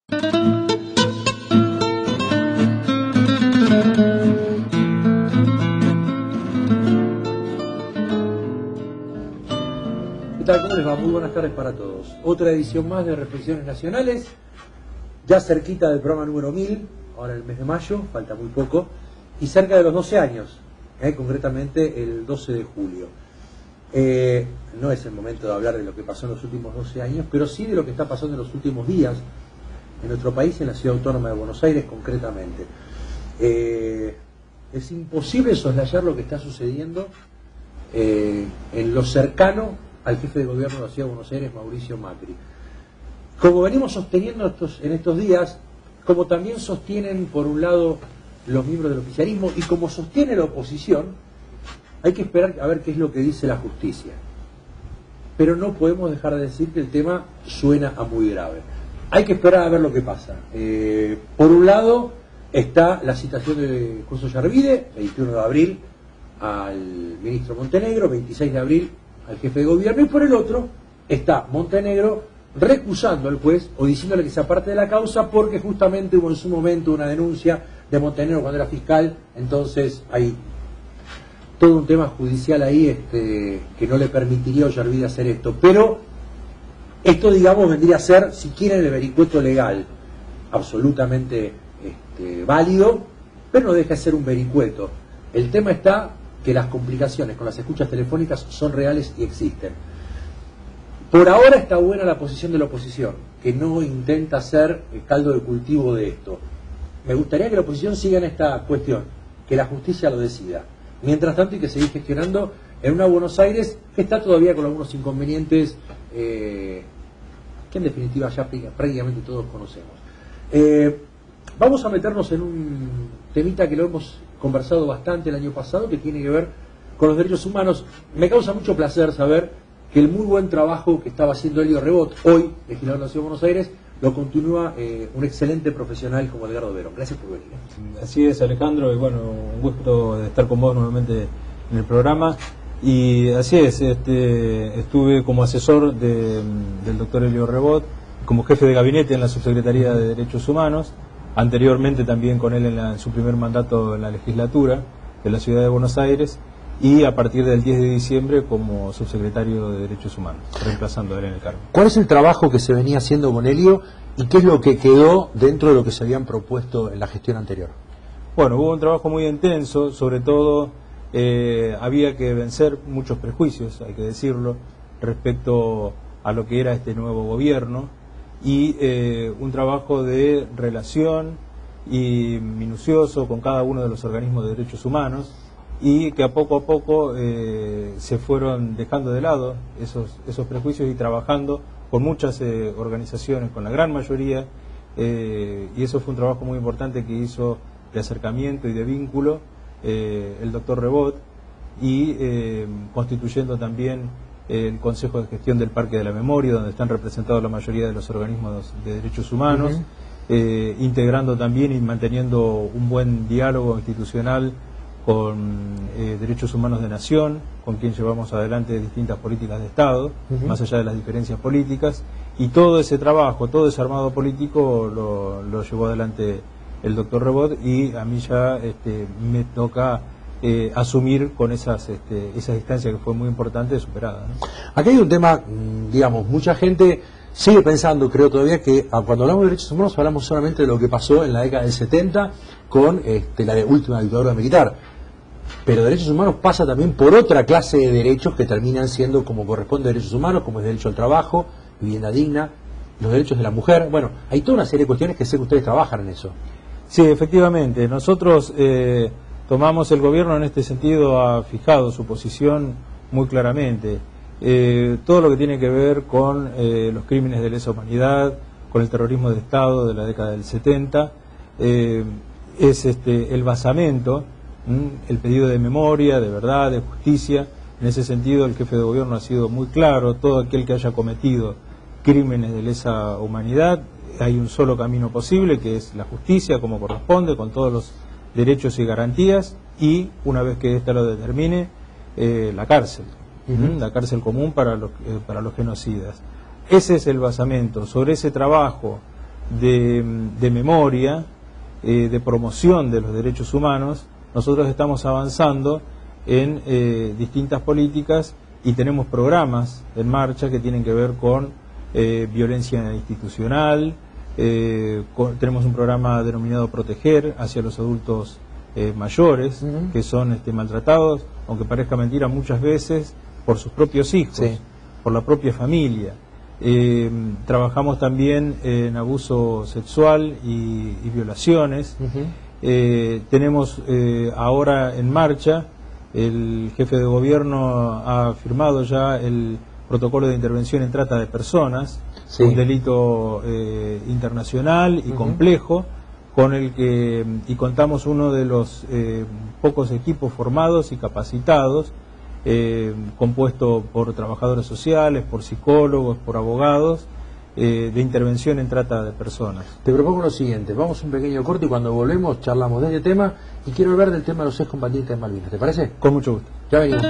tal? ¿Cómo les va? Muy buenas tardes para todos. Otra edición más de Reflexiones Nacionales, ya cerquita del programa número 1000, ahora en el mes de mayo, falta muy poco, y cerca de los 12 años, concretamente el 12 de julio. No es el momento de hablar de lo que pasó en los últimos 12 años, pero sí de lo que está pasando en los últimos días en nuestro país, en la Ciudad Autónoma de Buenos Aires concretamente. Es imposible soslayar lo que está sucediendo en lo cercano al jefe de gobierno de la Ciudad de Buenos Aires, Mauricio Macri. Como venimos sosteniendo en estos días, como también sostienen por un lado los miembros del oficialismo y como sostiene la oposición, hay que esperar a ver qué es lo que dice la justicia. Pero no podemos dejar de decir que el tema suena a muy grave. Hay que esperar a ver lo que pasa. Por un lado está la citación de Coso Yarvide, 21 de abril al ministro Montenegro, 26 de abril al jefe de gobierno, y por el otro está Montenegro recusando al juez o diciéndole que sea parte de la causa porque justamente hubo en su momento una denuncia de Montenegro cuando era fiscal, entonces hay todo un tema judicial ahí que no le permitiría a Yarvide hacer esto. Pero esto, digamos, vendría a ser, si quieren, el vericueto legal, absolutamente válido, pero no deja de ser un vericueto. El tema está que las complicaciones con las escuchas telefónicas son reales y existen. Por ahora está buena la posición de la oposición, que no intenta hacer el caldo de cultivo de esto. Me gustaría que la oposición siga en esta cuestión, que la justicia lo decida. Mientras tanto hay que seguir gestionando en una Buenos Aires que está todavía con algunos inconvenientes que en definitiva ya prácticamente todos conocemos. Vamos a meternos en un temita que lo hemos conversado bastante el año pasado, que tiene que ver con los derechos humanos. Me causa mucho placer saber que el muy buen trabajo que estaba haciendo Elio Rebot, hoy legislador de la Ciudad de Buenos Aires, lo continúa un excelente profesional como Edgardo Verón. Gracias por venir. Así es, Alejandro, y bueno, un gusto de estar con vos nuevamente en el programa. Y así es, estuve como asesor del doctor Elio Rebot, como jefe de gabinete en la Subsecretaría de Derechos Humanos, anteriormente también con él en su primer mandato en la legislatura de la Ciudad de Buenos Aires, y a partir del 10 de diciembre como subsecretario de Derechos Humanos, reemplazando a él en el cargo. ¿Cuál es el trabajo que se venía haciendo con Elio y qué es lo que quedó dentro de lo que se habían propuesto en la gestión anterior? Bueno, hubo un trabajo muy intenso, sobre todo había que vencer muchos prejuicios, hay que decirlo, respecto a lo que era este nuevo gobierno, y un trabajo de relación y minucioso con cada uno de los organismos de derechos humanos, y que a poco se fueron dejando de lado esos prejuicios y trabajando con muchas organizaciones, con la gran mayoría, y eso fue un trabajo muy importante que hizo de acercamiento y de vínculo el doctor Rebot, y constituyendo también el Consejo de Gestión del Parque de la Memoria, donde están representados la mayoría de los organismos de derechos humanos, integrando también y manteniendo un buen diálogo institucional con Derechos Humanos de Nación, con quien llevamos adelante distintas políticas de Estado, más allá de las diferencias políticas, y todo ese trabajo, todo ese armado político lo llevó adelante el doctor Rebot, y a mí ya me toca asumir con esa distancia que fue muy importante, superada, ¿no? Aquí hay un tema, digamos, mucha gente sigue pensando, creo todavía, que cuando hablamos de derechos humanos hablamos solamente de lo que pasó en la década del 70 con la última dictadura militar. Pero derechos humanos pasa también por otra clase de derechos que terminan siendo como corresponde a derechos humanos, como el derecho al trabajo, vivienda digna, los derechos de la mujer. Bueno, hay toda una serie de cuestiones que sé que ustedes trabajan en eso. Sí, efectivamente. Nosotros tomamos, el gobierno en este sentido ha fijado su posición muy claramente. Todo lo que tiene que ver con los crímenes de lesa humanidad, con el terrorismo de Estado de la década del 70, es el basamento, el pedido de memoria, de verdad, de justicia. En ese sentido el jefe de gobierno ha sido muy claro: todo aquel que haya cometido crímenes de lesa humanidad, hay un solo camino posible, que es la justicia, como corresponde, con todos los derechos y garantías, y una vez que ésta lo determine, la cárcel, la cárcel común para los genocidas. Ese es el basamento. Sobre ese trabajo de memoria, de promoción de los derechos humanos, nosotros estamos avanzando en distintas políticas y tenemos programas en marcha que tienen que ver con violencia institucional, tenemos un programa denominado Proteger hacia los adultos mayores que son maltratados, aunque parezca mentira, muchas veces por sus propios hijos, por la propia familia. Trabajamos también en abuso sexual y violaciones. Tenemos ahora en marcha, el jefe de gobierno ha firmado ya el protocolo de intervención en trata de personas, un delito internacional y complejo, con el que contamos uno de los pocos equipos formados y capacitados, compuesto por trabajadores sociales, por psicólogos, por abogados, de intervención en trata de personas. Te propongo lo siguiente, vamos a un pequeño corte y cuando volvemos charlamos de este tema y quiero hablar del tema de los excombatientes de Malvinas, ¿te parece? Con mucho gusto. Ya venimos.